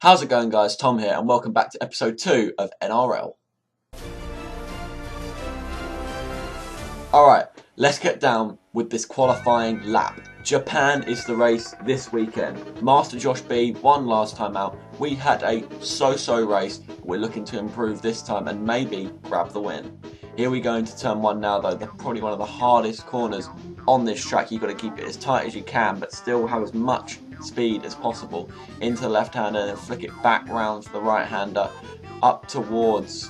How's it going, guys? Tom here, and welcome back to episode 2 of NRL. Alright, let's get down with this qualifying lap. Japan is the race this weekend. Master Josh B won last time out. We had a so-so race. We're looking to improve this time and maybe grab the win. Here we go into turn 1 now, though. They're probably one of the hardest corners on this track. You've got to keep it as tight as you can, but still have as much speed as possible into the left-hander and then flick it back round to the right-hander up towards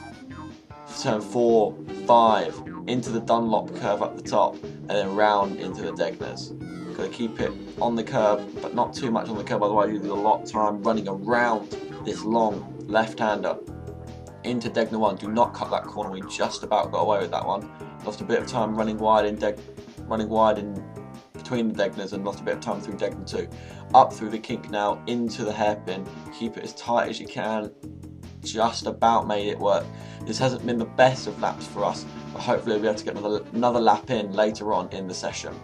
turn 4, 5, into the Dunlop curve up the top and then round into the Degners. Got to keep it on the curb, but not too much on the curb, otherwise you lose a lot of time running around this long left-hander into Degner 1. Do not cut that corner. We just about got away with that one. Lost a bit of time running wide in between the Degners and lost a bit of time through Degner 2. Up through the kink now into the hairpin. Keep it as tight as you can. Just about made it work. This hasn't been the best of laps for us, but hopefully we'll be able to get another lap in later on in the session.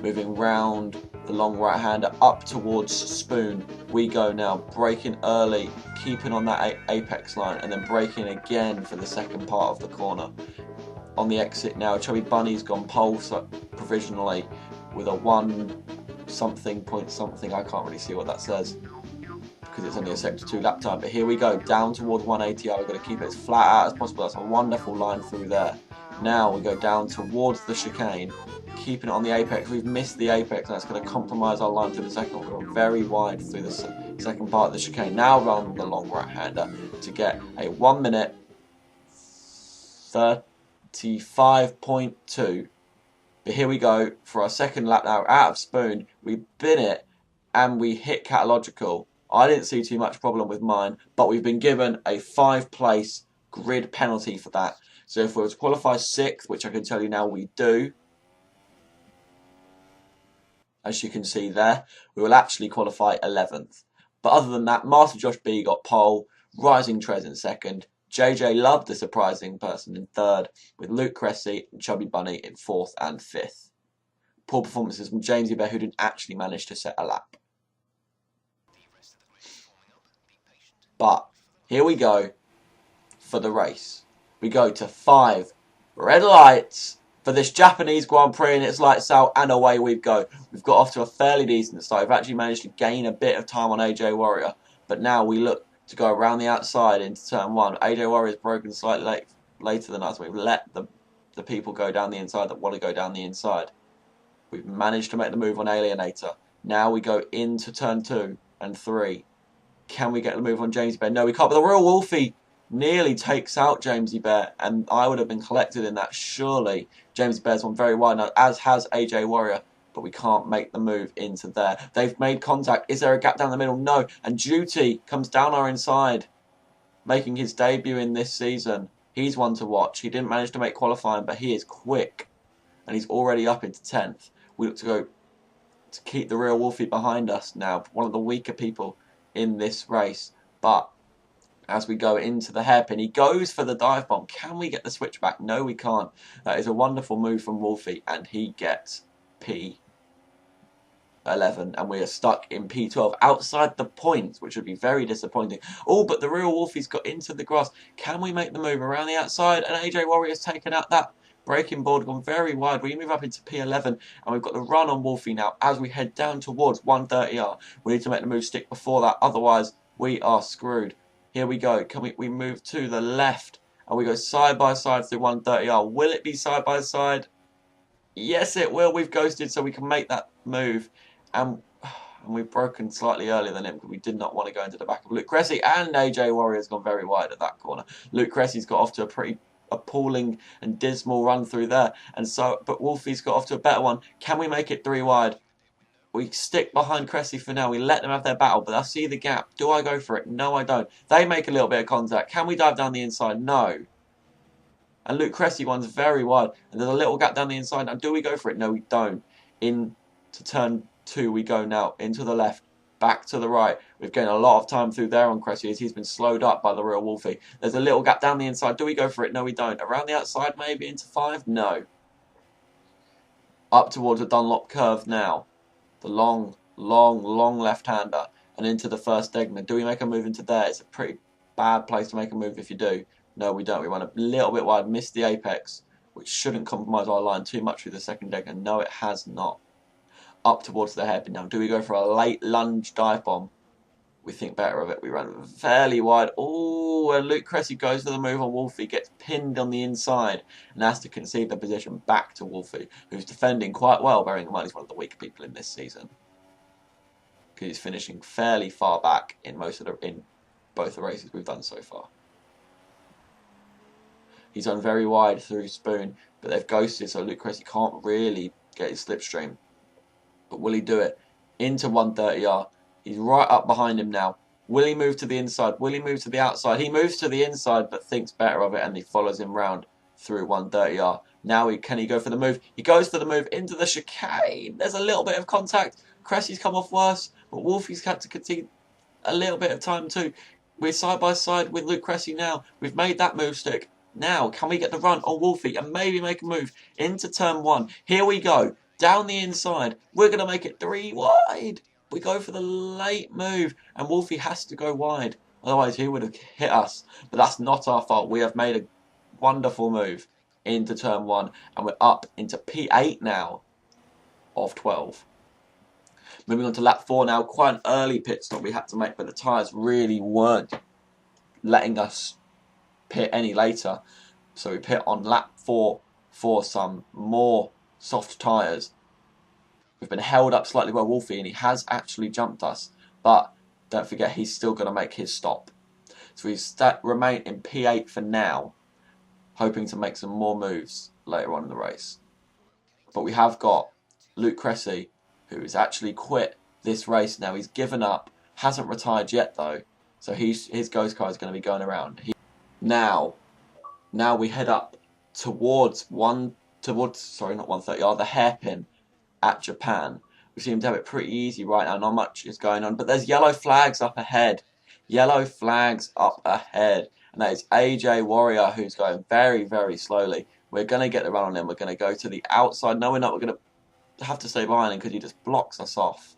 Moving round the long right-hander up towards Spoon. We go now, braking early, keeping on that apex line, and then braking again for the second part of the corner. On the exit now, Chubby Bunny's gone pole provisionally with a 1 something point something. I can't really see what that says because it's only a sector 2 lap time, but here we go, down towards 180. We've got to keep it as flat out as possible. That's a wonderful line through there. Now we go down towards the chicane, keeping it on the apex. We've missed the apex, and that's going to compromise our line through the second one. We're very wide through the second part of the chicane. Now run the long right-hander to get a 1 minute 35.2. But here we go for our second lap now out of Spoon. We bin it and we hit Catalogical. I didn't see too much problem with mine, but we've been given a 5-place grid penalty for that. So if we were to qualify 6th, which I can tell you now we do, as you can see there, we will actually qualify 11th. But other than that, Master Josh B got pole, Rising Trez in 2nd, JJ Love, the surprising person, in 3rd, with Luke Cressy and Chubby Bunny in 4th and 5th. Poor performances from James Bear, who didn't actually manage to set a lap. But here we go for the race. We go to 5 red lights for this Japanese Grand Prix, and it's lights out and away we go. We've got off to a fairly decent start. We've actually managed to gain a bit of time on AJ Warrior, but now we look to go around the outside into turn 1. AJ Warrior's broken slightly later than us. We've let the people go down the inside that want to go down the inside. We've managed to make the move on Alienator. Now we go into turn 2 and 3. Can we get the move on Jamesy Bear? No, we can't. But the Real Wolfie nearly takes out Jamesy Bear, and I would have been collected in that, surely. Jamesy Bear's one very wide now, as has AJ Warrior, but we can't make the move into there. They've made contact. Is there a gap down the middle? No. And Duty comes down our inside, making his debut in this season. He's one to watch. He didn't manage to make qualifying, but he is quick, and he's already up into 10th. We look to go to keep the Real Wolfie behind us now, one of the weaker people in this race. But as we go into the hairpin, he goes for the dive bomb. Can we get the switchback? No, we can't. That is a wonderful move from Wolfie, and he gets P11, and we are stuck in P12 outside the points, which would be very disappointing. Oh, but the Real Wolfie's got into the grass. Can we make the move around the outside? And AJ Warrior's taken out that braking board, gone very wide. We move up into P11, and we've got the run on Wolfie now as we head down towards 130R. We need to make the move stick before that, otherwise we are screwed. Here we go. Can we move to the left, and we go side by side through 130R. Will it be side by side? Yes, it will. We've ghosted, so we can make that move. And we've broken slightly earlier than him because we did not want to go into the back of Luke Cressy, and AJ Warrior's gone very wide at that corner. Luke Cressy's got off to a pretty appalling and dismal run through there, and so but Wolfie's got off to a better one. Can we make it 3 wide? We stick behind Cressy for now. We let them have their battle, but I see the gap. Do I go for it? No, I don't. They make a little bit of contact. Can we dive down the inside? No. And Luke Cressy one's very wide, and there's a little gap down the inside. Now, do we go for it? No, we don't. Into turn 2 we go now. Into the left. Back to the right. We've gained a lot of time through there on Cressy as he's been slowed up by the Real Wolfie. There's a little gap down the inside. Do we go for it? No, we don't. Around the outside maybe into 5? No. Up towards the Dunlop curve now. The long left-hander. and into the first segment. Do we make a move into there? It's a pretty bad place to make a move if you do. No, we don't. We run a little bit wide, miss the apex, which shouldn't compromise our line too much with the second segment. No, it has not. Up towards the hairpin now. Do we go for a late lunge dive bomb? We think better of it. We run fairly wide. Oh, and Luke Cressy goes for the move on Wolfie, gets pinned on the inside, and has to concede the position back to Wolfie, who's defending quite well, bearing in mind he's one of the weaker people in this season, because he's finishing fairly far back in both the races we've done so far. He's on very wide through Spoon, but they've ghosted, so Luke Cressy can't really get his slipstream. But will he do it? Into 130R. He's right up behind him now. Will he move to the inside? Will he move to the outside? He moves to the inside, but thinks better of it, and he follows him round through 130R. Now can he go for the move? He goes for the move into the chicane. There's a little bit of contact. Cressy's come off worse, but Wolfie's had to concede a little bit of time too. We're side by side with Luke Cressy now. We've made that move stick. Now, can we get the run on Wolfie and maybe make a move into turn 1? Here we go. Down the inside. We're going to make it 3 wide. We go for the late move, and Wolfie has to go wide. Otherwise, he would have hit us. But that's not our fault. We have made a wonderful move into turn 1, and we're up into P8 now of 12. Moving on to lap 4 now. Quite an early pit stop we had to make, but the tyres really weren't letting us pit any later. So we pit on lap 4 for some more soft tyres. We've been held up slightly by Wolfie, and he has actually jumped us, but don't forget he's still going to make his stop. So we remain in P8 for now, hoping to make some more moves later on in the race. But we have got Luke Cressy, who has actually quit this race now. He's given up, hasn't retired yet though, so his ghost car is going to be going around. Now we head up towards not 130R, the hairpin at Japan. We seem to have it pretty easy right now. Not much is going on, but there's yellow flags up ahead. Yellow flags up ahead, and that is AJ Warrior, who's going very, very slowly. We're going to get the run on him. We're going to go to the outside. No, we're not. We're going to have to stay behind him because he just blocks us off.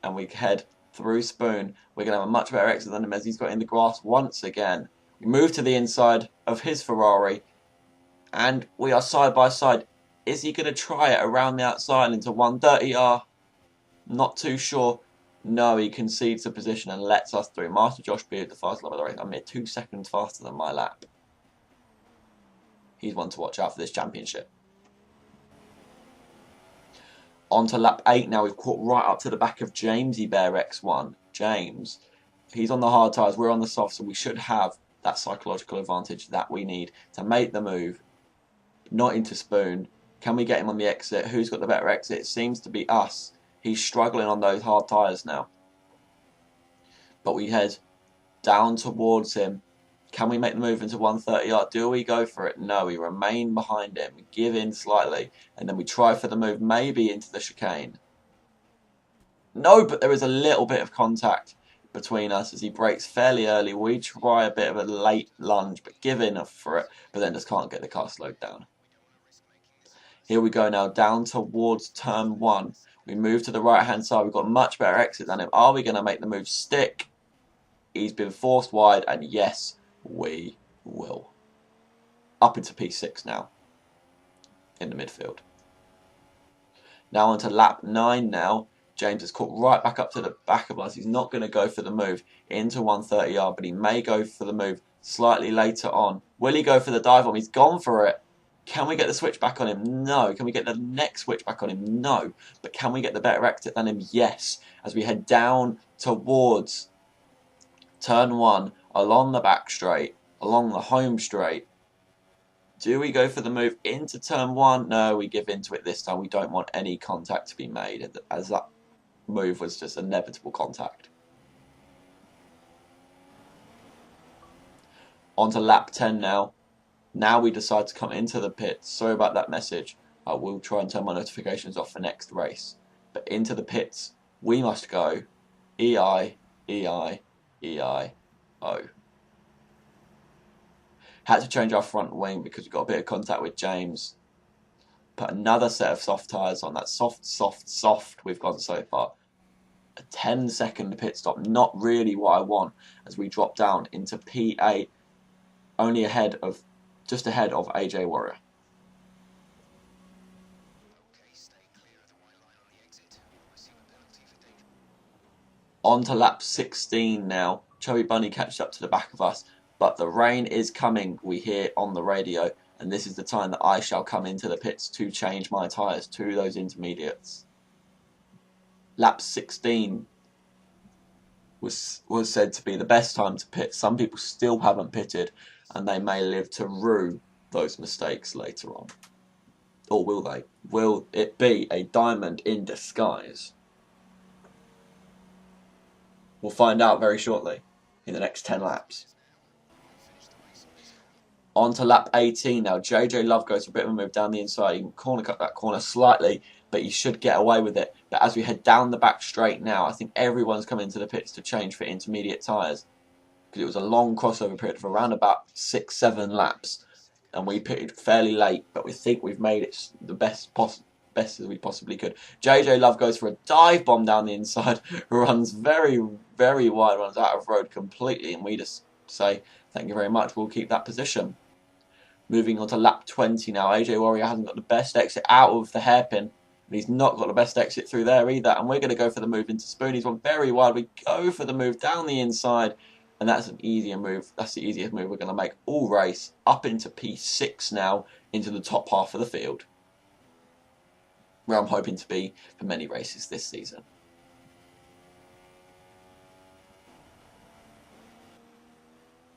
And we head through Spoon. We're going to have a much better exit than him as he's got in the grass once again. We move to the inside of his Ferrari, and we are side by side. Is he going to try it around the outside into 130R? Not too sure. No, he concedes the position and lets us through. Master Josh Beard, the fastest lap of the race. I'm here 2 seconds faster than my lap. He's one to watch out for this championship. On to lap 8 now. We've caught right up to the back of Jamesy Bear X1. James, he's on the hard tyres, we're on the soft, so we should have that psychological advantage that we need to make the move. Not into Spoon. Can we get him on the exit? Who's got the better exit? It seems to be us. He's struggling on those hard tyres now. But we head down towards him. Can we make the move into 130R? Do we go for it? No, we remain behind him. We give in slightly. And then we try for the move, maybe into the chicane. No, but there is a little bit of contact between us as he brakes fairly early. We try a bit of a late lunge, but give in for it. But then just can't get the car slowed down. Here we go now, down towards turn 1. We move to the right hand side. We've got much better exit than him. Are we going to make the move stick? He's been forced wide, and yes, we will. Up into P6 now in the midfield. Now on to lap 9 now. James is caught right back up to the back of us. He's not going to go for the move into 130R, but he may go for the move slightly later on. Will he go for the dive bomb? He's gone for it. Can we get the switch back on him? No. Can we get the next switch back on him? No. But can we get the better exit than him? Yes. As we head down towards turn 1, along the back straight, along the home straight. Do we go for the move into turn 1? No, we give into it this time. We don't want any contact to be made, as that move was just inevitable contact. On to lap 10 now. Now we decide to come into the pits. Sorry about that message. I will try and turn my notifications off for next race. But into the pits, we must go. EI, EI, EI, O. Had to change our front wing because we got a bit of contact with James. Put another set of soft tyres on. That soft we've gone so far. A 10-second pit stop, not really what I want, as we drop down into P8, only just ahead of AJ Warrior. On to lap 16 now. Chubby Bunny catches up to the back of us, but the rain is coming, we hear on the radio, and this is the time that I shall come into the pits to change my tyres to those intermediates. Lap 16 was said to be the best time to pit. Some people still haven't pitted, and they may live to rue those mistakes later on. Or will they? Will it be a diamond in disguise? We'll find out very shortly in the next 10 laps. On to lap 18 now. JJ Love goes for a bit of a move down the inside. He can corner cut that corner slightly, but he should get away with it. But as we head down the back straight now, I think everyone's coming into the pits to change for intermediate tyres, because it was a long crossover period for around about 6-7 laps, and we pitted fairly late, but we think we've made it the best as we possibly could. JJ Love goes for a dive bomb down the inside, runs very, very wide, runs out of road completely, and we just say thank you very much, we'll keep that position. Moving on to lap 20 now. AJ Warrior hasn't got the best exit out of the hairpin, and he's not got the best exit through there either, and we're going to go for the move into Spoon. He's gone very wide. We go for the move down the inside, and that's an easier move. That's the easiest move we're going to make all race, up into P6 now, into the top half of the field, where I'm hoping to be for many races this season.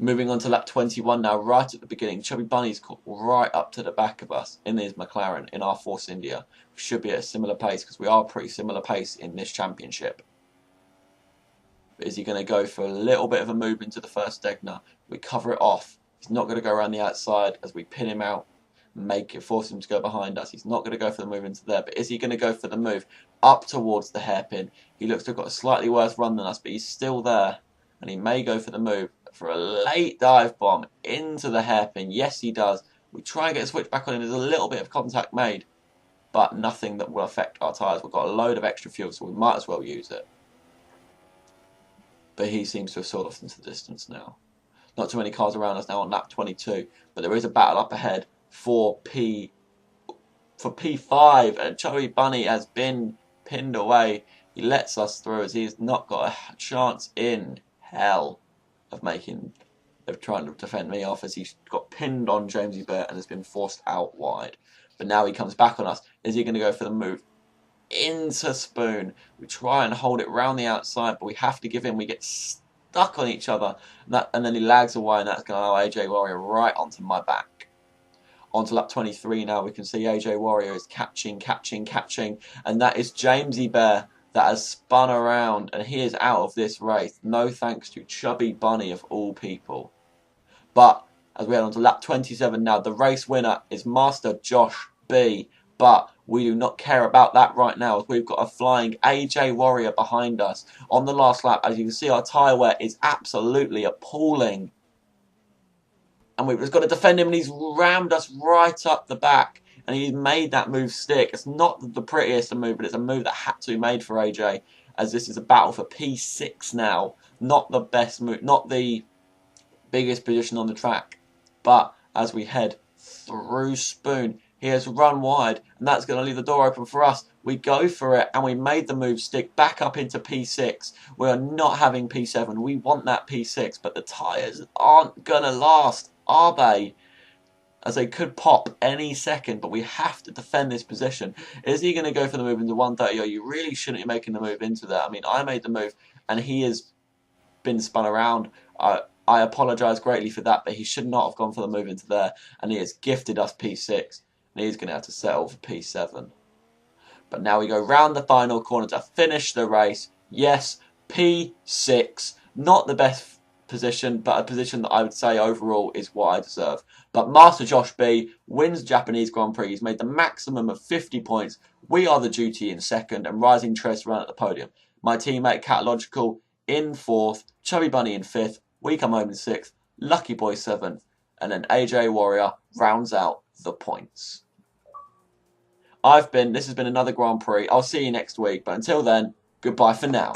Moving on to lap 21 now, right at the beginning, Chubby Bunny's caught right up to the back of us in his McLaren, in our Force India. We should be at a similar pace, because we are pretty similar pace in this championship. But is he going to go for a little bit of a move into the first Degner? We cover it off. He's not going to go around the outside as we pin him out, force him to go behind us. He's not going to go for the move into there, but is he going to go for the move up towards the hairpin? He looks to have got a slightly worse run than us, but he's still there, and he may go for the move for a late dive bomb into the hairpin. Yes, he does. We try and get a switch back on him. There's a little bit of contact made, but nothing that will affect our tyres. We've got a load of extra fuel, so we might as well use it. But he seems to have soared off into the distance now. Not too many cars around us now on lap 22, but there is a battle up ahead for P5, and Chubby Bunny has been pinned away. He lets us through, as he's not got a chance in hell of trying to defend me off, as he's got pinned on Jamesy Burt and has been forced out wide. But now he comes back on us. Is he going to go for the move into Spoon? We try and hold it round the outside, but we have to give in. We get stuck on each other, and then he lags away, and that's going to allow AJ Warrior right onto my back. Onto lap 23 now, we can see AJ Warrior is catching, and that is Jamesy Bear that has spun around, and he is out of this race. No thanks to Chubby Bunny of all people. But as we head on to lap 27 now, the race winner is Master Josh B. But we do not care about that right now, as we've got a flying AJ Warrior behind us on the last lap. As you can see, our tyre wear is absolutely appalling, and we've just got to defend him, and he's rammed us right up the back, and he's made that move stick. It's not the prettiest of move, but it's a move that had to be made for AJ, as this is a battle for P6 now. Not the best move, not the biggest position on the track, but as we head through Spoon, he has run wide, and that's going to leave the door open for us. We go for it, and we made the move stick back up into P6. We are not having P7. We want that P6, but the tyres aren't going to last, are they? As they could pop any second, but we have to defend this position. Is he going to go for the move into 130? Or you really shouldn't be making the move into that. I mean, I made the move, and he has been spun around. I apologise greatly for that, but he should not have gone for the move into there, and he has gifted us P6, and he's going to have to settle for P7. But now we go round the final corner to finish the race. Yes, P6, not the best position, but a position that I would say overall is what I deserve. But Master Josh B wins the Japanese Grand Prix. He's made the maximum of 50 points. We are the duty in second, and Rising Tres around at the podium. My teammate Catalogical in fourth, Chubby Bunny in fifth, we come home in sixth, Lucky Boy seventh, and then AJ Warrior rounds out the points. This has been another Grand Prix. I'll see you next week, but until then, goodbye for now.